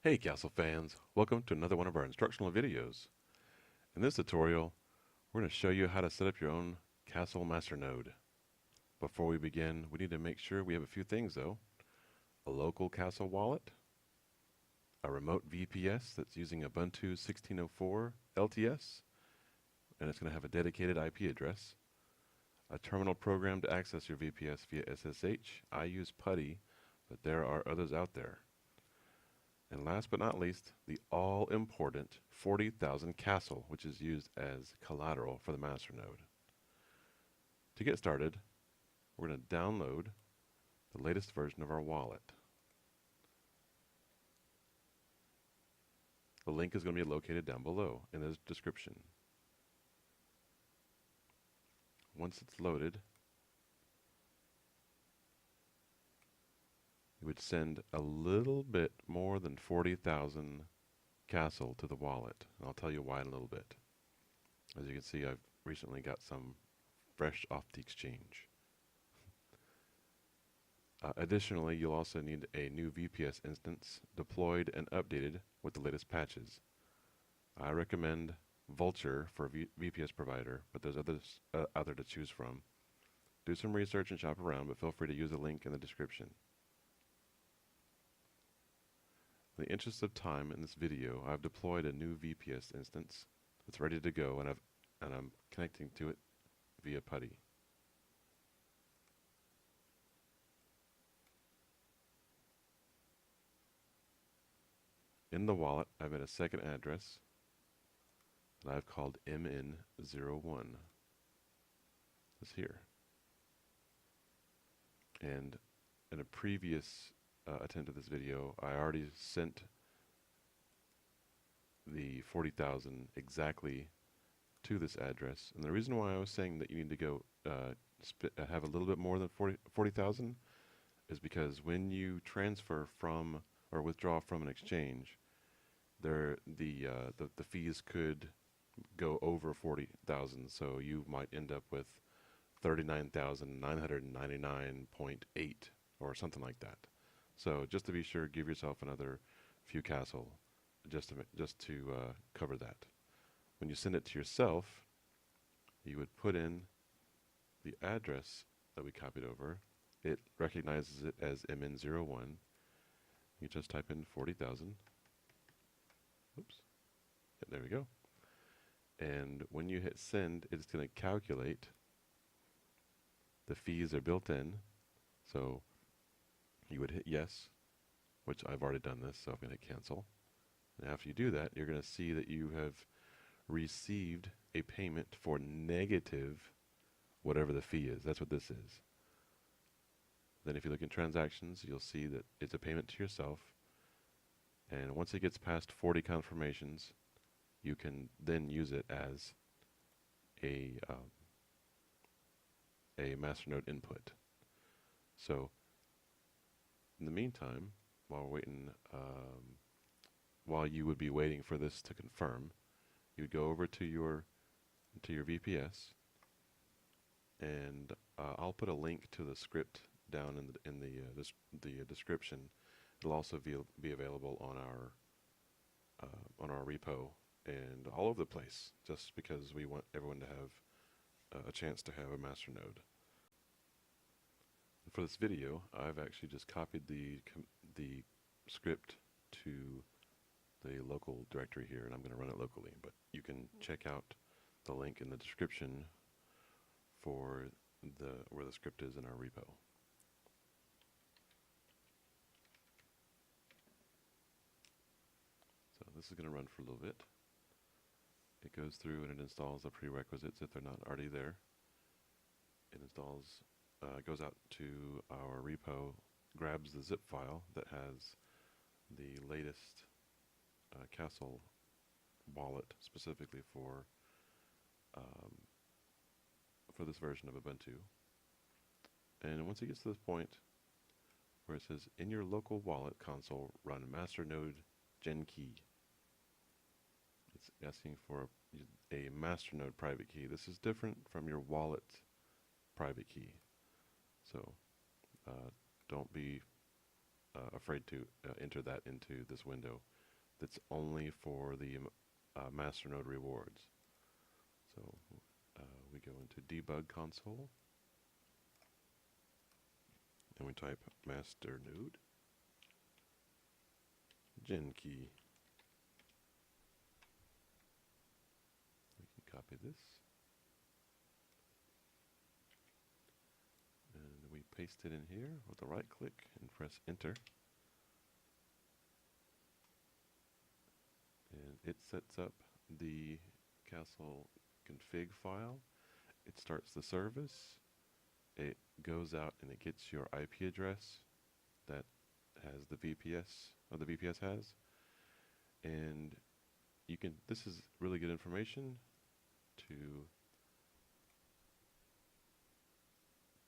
Hey Castle fans, welcome to another one of our instructional videos. In this tutorial, we're going to show you how to set up your own Castle Masternode. Before we begin, we need to make sure we have a few things though. A local Castle wallet, a remote VPS that's using Ubuntu 16.04 LTS, and it's going to have a dedicated IP address, a terminal program to access your VPS via SSH. I use PuTTY, but there are others out there. And last but not least, the all-important 40,000 castle, which is used as collateral for the Masternode. To get started, we're going to download the latest version of our wallet. The link is going to be located down below in the description. Once it's loaded, you would send a little bit more than 40,000 castle to the wallet. And I'll tell you why in a little bit. As you can see, I've recently got some fresh off the exchange. Additionally, you'll also need a new VPS instance deployed and updated with the latest patches. I recommend Vultr for VPS provider, but there's others out there to choose from. Do some research and shop around, but feel free to use the link in the description. In the interest of time in this video, I've deployed a new VPS instance. It's ready to go, and I'm connecting to it via PuTTY. In the wallet, I've made a second address that I've called MN01. It's here. And in a previous attempt at this video, I already sent the 40,000 exactly to this address. And the reason why I was saying that you need to go have a little bit more than 40,000 is because when you transfer from or withdraw from an exchange, the fees could go over 40,000, so you might end up with 39,999.8 or something like that. So just to be sure, give yourself another few castle just to cover that. When you send it to yourself, you would put in the address that we copied over. It recognizes it as MN01. You just type in 40,000. Oops. Yeah, there we go. And when you hit send, it's going to calculate. The fees are built in. So you would hit yes, which I've already done this, so I'm going to hit cancel. And after you do that, you're going to see that you have received a payment for negative whatever the fee is. That's what this is. Then if you look in transactions, you'll see that it's a payment to yourself. And once it gets past 40 confirmations, you can then use it as a Masternode input. So in the meantime, while we're waiting, while you would be waiting for this to confirm, you would go over to your VPS, and I'll put a link to the script down in the description. It'll also be available on our repo and all over the place, just because we want everyone to have a chance to have a Masternode. For this video, I've actually just copied the script to the local directory here, and I'm going to run it locally. But you can check out the link in the description for where the script is in our repo. So this is going to run for a little bit. It goes through and it installs the prerequisites if they're not already there. It installs, goes out to our repo, grabs the zip file that has the latest Castle wallet specifically for this version of Ubuntu. And once it gets to this point where it says, in your local wallet console, run Masternode gen key. It's asking for a Masternode private key. This is different from your wallet private key. So don't be afraid to enter that into this window. That's only for the Masternode rewards. So we go into debug console and we type Masternode gen key. We can copy this and we paste it in here with a right click and press enter. And it sets up the castle config file. It starts the service. It goes out and it gets your IP address that has the VPS, or the VPS has. And you can, this is really good information to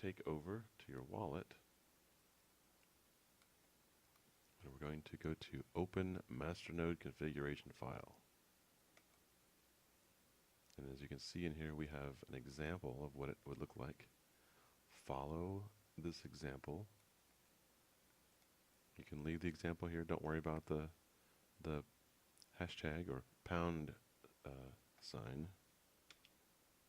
take over to your wallet. And we're going to go to Open Masternode Configuration File. And as you can see in here, we have an example of what it would look like. Follow this example. You can leave the example here. Don't worry about the hashtag or pound sign,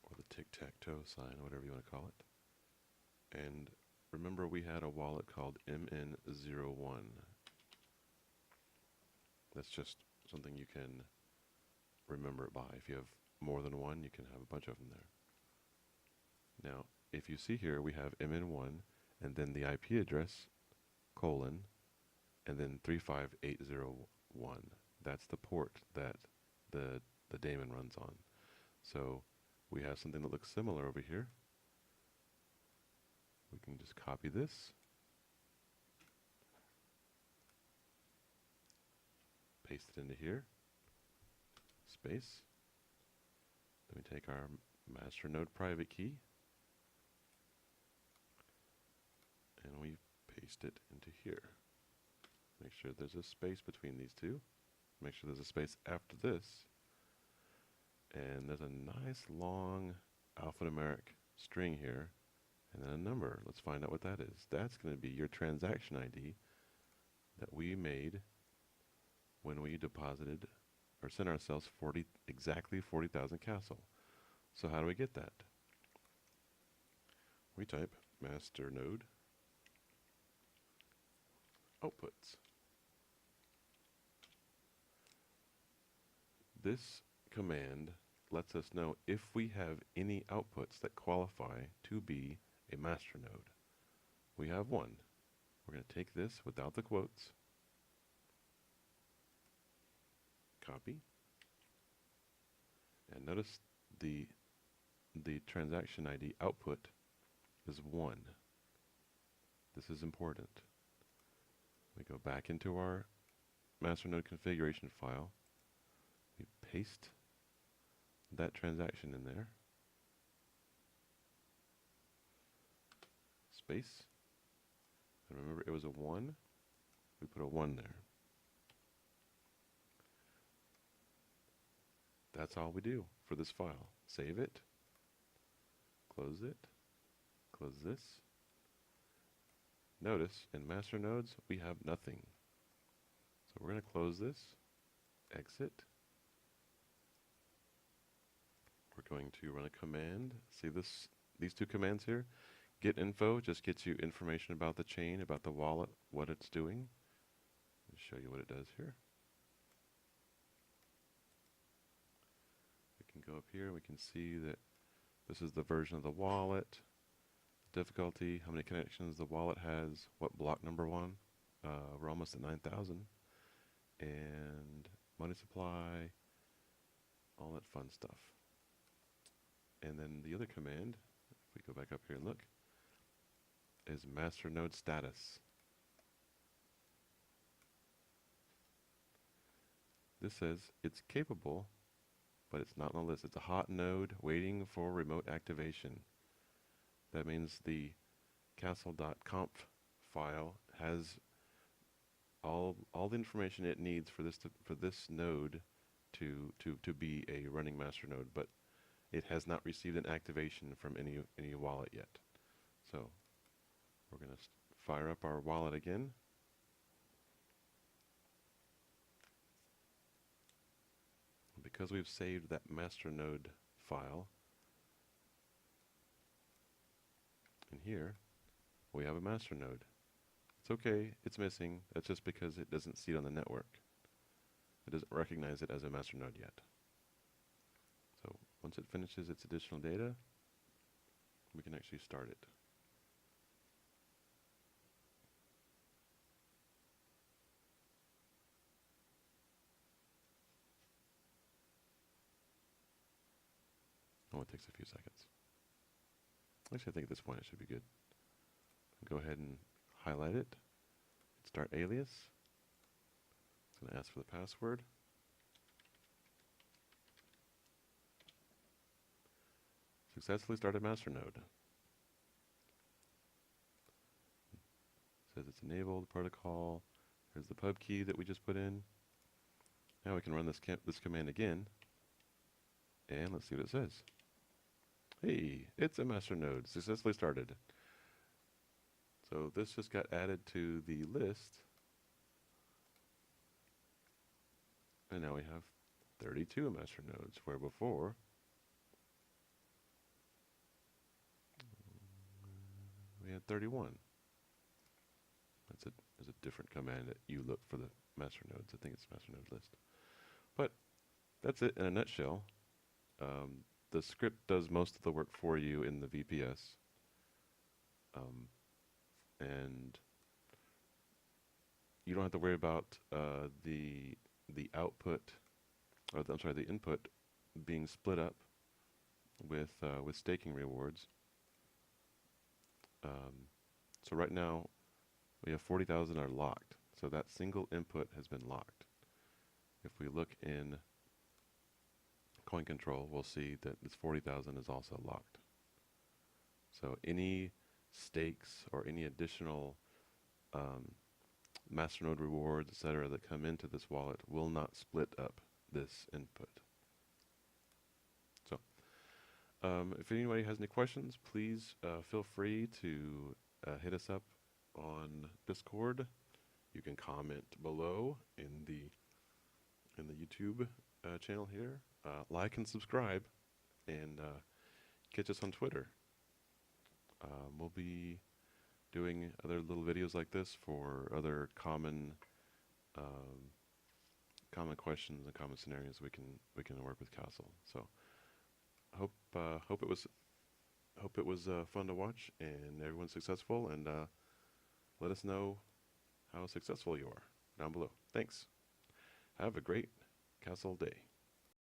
or the tic-tac-toe sign, whatever you want to call it. And remember, we had a wallet called MN01. That's just something you can remember it by. If you have more than one, you can have a bunch of them there. Now, if you see here, we have MN1, and then the IP address, colon, and then 35801. That's the port that the daemon runs on. So we have something that looks similar over here. We can just copy this, paste it into here, space. Then we take our Masternode private key and we paste it into here. Make sure there's a space between these two. Make sure there's a space after this. And there's a nice long alphanumeric string here, and then a number. Let's find out what that is. That's going to be your transaction ID that we made when we deposited or sent ourselves exactly 40,000 castle. So how do we get that? We type Masternode outputs. This command lets us know if we have any outputs that qualify to be a masternode. We have one. We're going to take this without the quotes, copy, and notice the transaction ID output is 1. This is important. We go back into our Masternode configuration file. We paste that transaction in there. Space. And remember, it was a 1. We put a 1 there. That's all we do for this file. Save it. Close it. Close this. Notice, in Masternodes, we have nothing. So we're going to close this. Exit. We're going to run a command. See these two commands here? Get info just gets you information about the chain, about the wallet, what it's doing. I'll show you what it does here. We can go up here and we can see that this is the version of the wallet, difficulty, how many connections the wallet has, what block number 1. We're almost at 9,000. And money supply, all that fun stuff. And then the other command, if we go back up here and look, is Masternode status. This says it's capable, but it's not on the list. It's a hot node waiting for remote activation. That means the castle.conf file has all the information it needs for this node to be a running masternode, but it has not received an activation from any wallet yet. So we're going to fire up our wallet again. because we've saved that Masternode file, in here we have a Masternode. It's okay, it's missing. That's just because it doesn't see it on the network. It doesn't recognize it as a Masternode yet. So once it finishes its additional data, we can actually start it. Oh, it takes a few seconds. Actually, I think at this point it should be good. Go ahead and highlight it. Start alias. It's going to ask for the password. Successfully started Masternode. Says it's enabled protocol. Here's the pub key that we just put in. Now we can run this command again, and let's see what it says. Hey, it's a Masternode, successfully started. So this just got added to the list, and now we have 32 Masternodes, where before we had 31. There's a different command that you look for the Masternodes. I think it's Masternode list. But that's it in a nutshell. The script does most of the work for you in the VPS. And you don't have to worry about the output, or the input being split up with staking rewards. So right now we have 40,000 are locked. So that single input has been locked. If we look in coin control, we'll see that this 40,000 is also locked. So any stakes or any additional Masternode rewards, etc., that come into this wallet will not split up this input. So if anybody has any questions, please feel free to hit us up on Discord. You can comment below in the YouTube channel here. Like and subscribe, and catch us on Twitter. We'll be doing other little videos like this for other common questions and common scenarios we can work with Castle. So hope it was fun to watch and everyone's successful, and let us know how successful you are down below. Thanks. Have a great Castle day.